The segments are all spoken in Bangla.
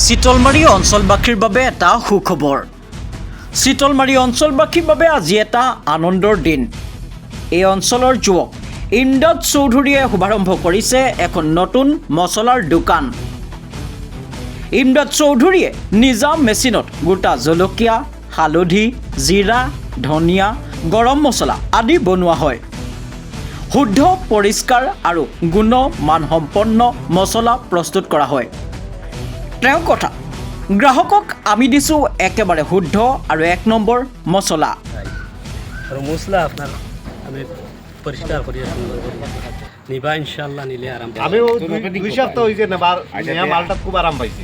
চিতলমাৰী অঞ্চলবাসীৰ বাবে এটা সুখবৰ। চিতলমাৰী অঞ্চলবাসীৰ বাবে আজি এটা আনন্দৰ দিন। এই অঞ্চলৰ যুৱক ইমদাদ চৌধুৰীয়ে শুভাৰম্ভ কৰিছে এখন নতুন মছলাৰ দোকান। ইমদাদ চৌধুৰীয়ে নিজা মেচিনত গোটা জলকীয়া, হালধি, জিৰা, ধনিয়া, গৰম মছলা আদি বনোৱা হয়। শুদ্ধ, পৰিষ্কাৰ আৰু গুণমানসম্পন্ন মছলা প্ৰস্তুত কৰা হয়। তেওঁ কথা, গ্ৰাহকক আমি দিছোঁ একেবাৰে শুদ্ধ আৰু 1 নম্বৰ মছলা। আৰু মছলা আপোনাৰ আমি পৰিষ্কাৰ কৰি নিবা ইনশাআল্লাহ নিলে আৰাম পাব। আমি 2 সপ্তাহ হইছে না মালটা খুব আরাম পাইছি।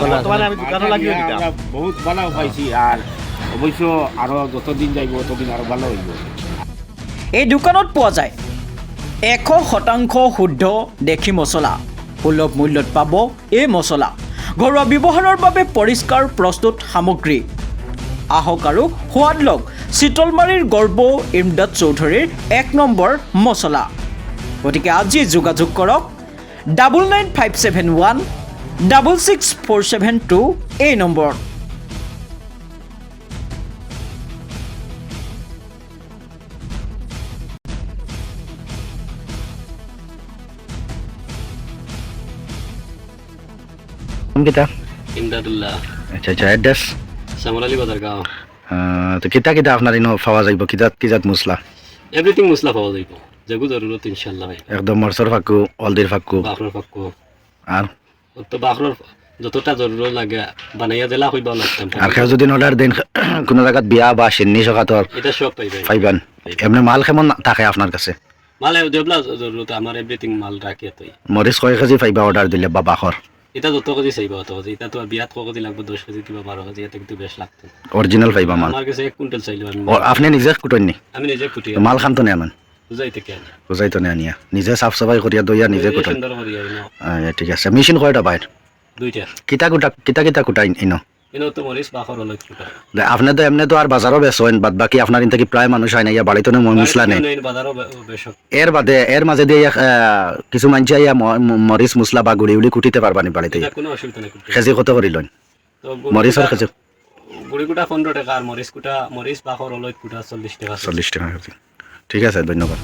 বর্তমানে আমি দোকানে লাগিয়ে দিতাম, বহুত ভালো পাইছি। আর অবশ্য আরো যতদিন যাইব ততদিন আরো ভালো হইব। এই দোকানত পোৱা যায় 100% শুদ্ধ দেশী মছলা। সুলভ মূল্যত পাব এই মছলা। ঘৰুৱা ব্যৱহাৰৰ বাবে পৰিষ্কাৰ প্ৰস্তুত সামগ্ৰী। আহক আৰু সোৱাদ লওক চিতলমাৰীৰ গৰ্ব ইমদাদ চৌধুৰীৰ 1 নম্বৰ মছলা। গতিকে আজি যোগাযোগ কৰক 99571 66472 এই নম্বৰত। kita ইমদাদুল্লাহ acha address সামরালি বাজার গাঁও। তো kita আপনার ইনো পাওয়া যাইব কিজাত মশলা এভরিথিং মছলা পাওয়া যাইব, যেগু জরুরত ইনশাআল্লাহ ভাই। একদম মরসর ফাকু অলদির ফাকু বাখরর পাক্কো আর তো বাখরর যতটা জরুরত লাগে বানাইয়া দিলা হইবা লাগতাম। আর কেউ যদি অর্ডার দেন কোনো জায়গাত বিয়া বা সিন্নি সকাতর এটা সব পাইবেন। পাইবেন। এমনি মাল কেমন থাকে আপনার কাছে? মালে যেবলা জরুরত আমার এভরিথিং মাল রাখি তুই। মরিচ কয় কেজি পাইবা অর্ডার দিলে বা বাখর? এটা যত কেজি চাইবা অত কেজি। এটা তো আর বিয়াত কেজি লাগবে 10 কেজি কিংবা 12 কেজি, এটা কিন্তু বেশ লাগতো। অরিজিনাল পাইবা মাল? আমার কাছে 1 কুইন্টাল চাইলো আমি। আপনি নিজে কুটননি? আমি নিজে কুটি মাল খান তো নেন বুঝাইতে কেন বুঝাই তো নিয়া নিজে সাফ সাফাই করিয়া দইয়া নিজে কুটন। সুন্দর করি আইনো ঠিক আছে। মেশিন কয়টা বাইর? 2টা। কিতা কুটাই ইনো? ইনো তো মরিস বাখর হলো কুটা। আপনি তো এমনি তো আর বাজারও বেচেন, বাদ বাকি আপনার ইন থেকে প্রায় মানুষ হয় না, ইয়া বাড়িতে মশলা নেই। বাজারও বেশক এর মাঝে দিয়ে কিছু মানুষ আইয়া মরিচ মশলা বা গুড়ি উড়ি কুটিতে পারবানি বাড়িতে? এটা কোনো অসুবিধা নাই। কেজি কত করিলেন তো মরিচর কেজি? গুড়ি কুটা 15 টাকা আর মরিচ বাখর হলো কুটা 40 টাকা। 40 টাকা। ঠিক আছে, ধন্যবাদ।